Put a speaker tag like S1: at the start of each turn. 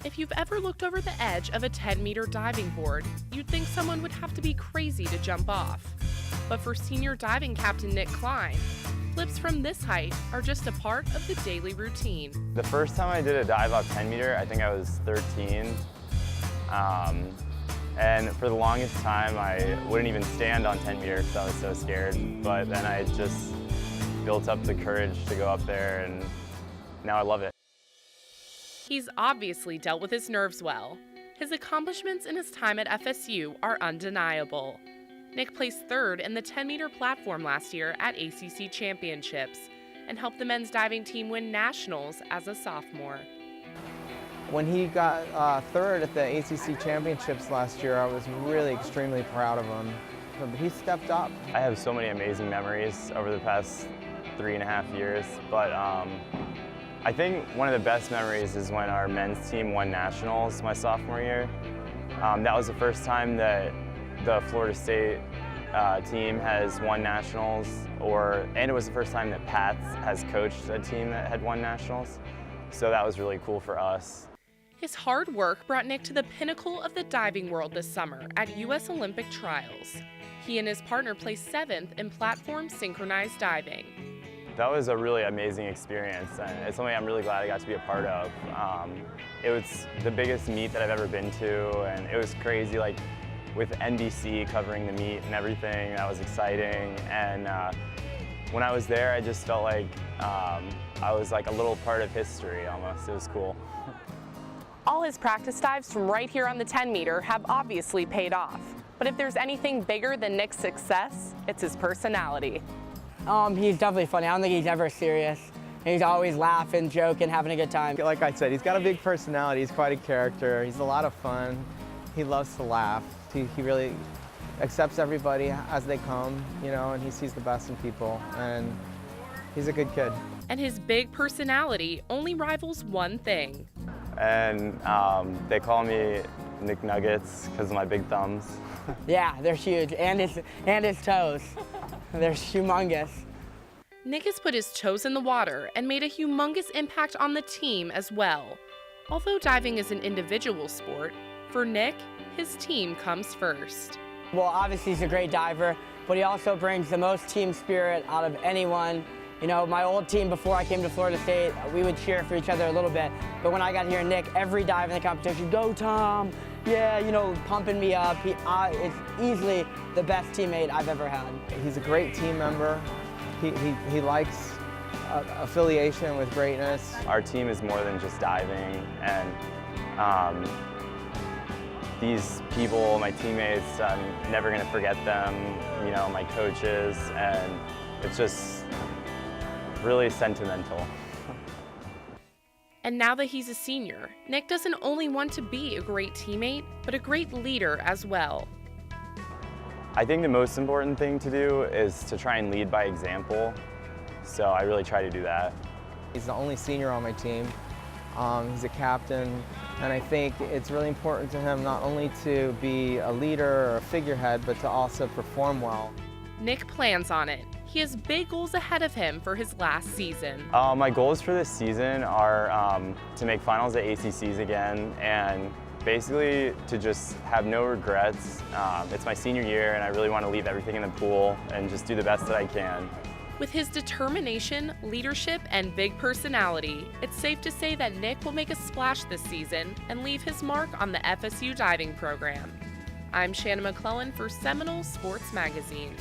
S1: If you've ever looked over the edge of a 10-meter diving board, you'd think someone would have to be crazy to jump off. But for senior diving captain Nick Klein, flips from this height are just a part of the daily routine.
S2: The first time I did a dive off 10 meter, I think I was 13. And for the longest time, I wouldn't even stand on 10 meter because I was so scared. But then I just built up the courage to go up there, and now I love it.
S1: He's obviously dealt with his nerves well. His accomplishments in his time at FSU are undeniable. Nick placed third in the 10-meter platform last year at ACC Championships and helped the men's diving team win nationals as a sophomore.
S3: When he got third at the ACC Championships last year, I was really extremely proud of him. But he stepped up.
S2: I have so many amazing memories over the past 3.5 years, but I think one of the best memories is when our men's team won nationals my sophomore year. That was the first time that the Florida State team has won nationals, and it was the first time that Pats has coached a team that had won nationals. So that was really cool for us.
S1: His hard work brought Nick to the pinnacle of the diving world this summer at U.S. Olympic trials. He and his partner placed 7th in platform synchronized diving.
S2: That was a really amazing experience, and it's something I'm really glad I got to be a part of. It was the biggest meet that I've ever been to, and it was crazy, like with NBC covering the meet and everything. That was exciting, and when I was there, I just felt like I was like a little part of history almost. It was cool.
S1: All his practice dives from right here on the 10-meter have obviously paid off. But if there's anything bigger than Nick's success, it's his personality.
S4: He's definitely funny. I don't think he's ever serious. He's always laughing, joking, having a good time.
S3: Like I said, he's got a big personality. He's quite a character. He's a lot of fun. He loves to laugh. He really accepts everybody as they come, you know, and he sees the best in people. And he's a good kid.
S1: And his big personality only rivals one thing.
S2: And they call me Nick Nuggets because of my big thumbs.
S4: Yeah, they're huge, and his toes. They're humongous.
S1: Nick has put his toes in the water and made a humongous impact on the team as well. Although diving is an individual sport, for Nick, his team comes first.
S4: Well, obviously he's a great diver, but he also brings the most team spirit out of anyone. You know, my old team before I came to Florida State, we would cheer for each other a little bit. But when I got here, Nick, every dive in the competition, go Tom! Yeah, you know, pumping me up. It's easily the best teammate I've ever had.
S3: He's a great team member. He likes affiliation with greatness.
S2: Our team is more than just diving, and these people, my teammates, I'm never going to forget them, you know, my coaches, and it's just really sentimental.
S1: And now that he's a senior, Nick doesn't only want to be a great teammate, but a great leader as well.
S2: I think the most important thing to do is to try and lead by example, so I really try to do that.
S3: He's the only senior on my team. He's a captain, and I think it's really important to him not only to be a leader or a figurehead, but to also perform well.
S1: Nick plans on it. He has big goals ahead of him for his last season.
S2: My goals for this season are to make finals at ACCs again, and basically to just have no regrets. It's my senior year, and I really want to leave everything in the pool and just do the best that I can.
S1: With his determination, leadership, and big personality, it's safe to say that Nick will make a splash this season and leave his mark on the FSU diving program. I'm Shannon McClellan for Seminole Sports Magazine.